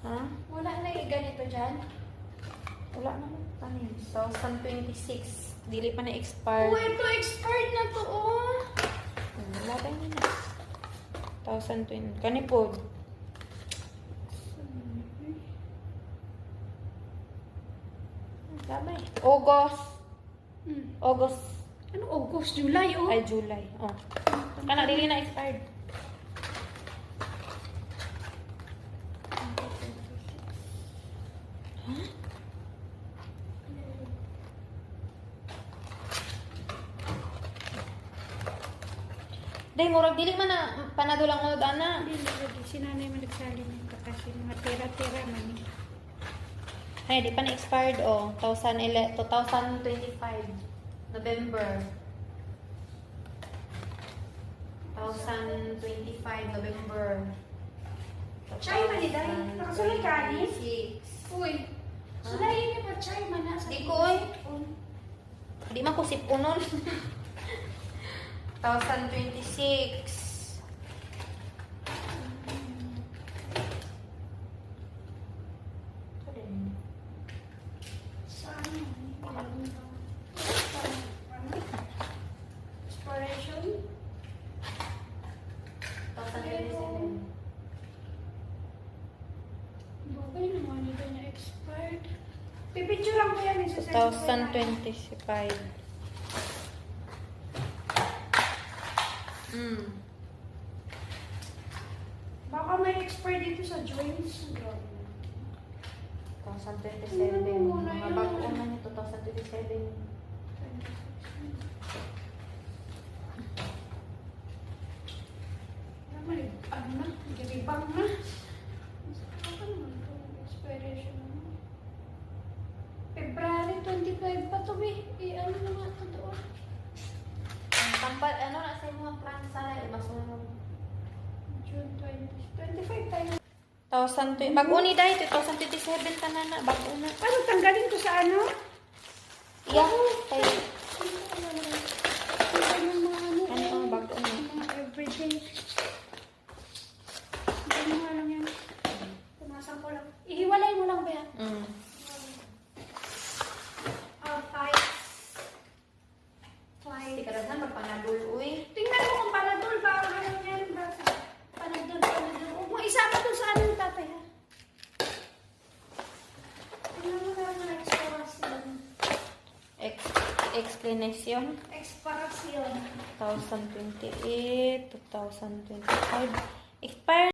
Ha? Wala na ganito dyan. Wala naman. Ano yun? 2026. Dili pa na-expired. Oh, ito expired na to, oh. Wala tayo na. 2020. Kanipod. Damay. August. August. Ano, August, July, oh. Ay, July. Oh. Kana, dili na expired. Huh? Day, murag dili man na panado lang unod ana. Hindi lagi. Si nanay mo nagsalin nito kasi mga tira-tira man. Ay, di pa na-expired oh. 2025. November. 2025 November. Chay man ni Day. Nakasulay ka ni? 2026. Uy. Sulayin niya pa chay man na. Di ko oy. Di man ko sipunon. 2026. Expiration? 2027. Bagay naman ito niya expired. Pipicturean ko yan. 2025. Baka may expire dito sa joints. 2027. Mga bago na niya 2027. Ano na? Gilibang na. Expiration na. February 25 pa to, be. Ano na nga ito doon? Tampal, ano na sa inyo ang plan sa masunod? June 25 tayo. 2020. Bago ni dahil 2027 ka na. Bago na. Ano, tanggalin ko sa ano? Yeah. Tayo. Ano mga ano? Ano ang bago na? Mga everyday. Ano nga lang yan? Pumasang ko lang. Ihiwalay mo lang ba yan? Hindi ka rin na magpanadol, uy. Tingnan mo kung panadol ba? Ano yan ba? Panadol. Huwag mo isama doon sa anong tatay, ha? Tingnan mo na ang expiration. Explanation. Expiration. 2028, 2025. Expire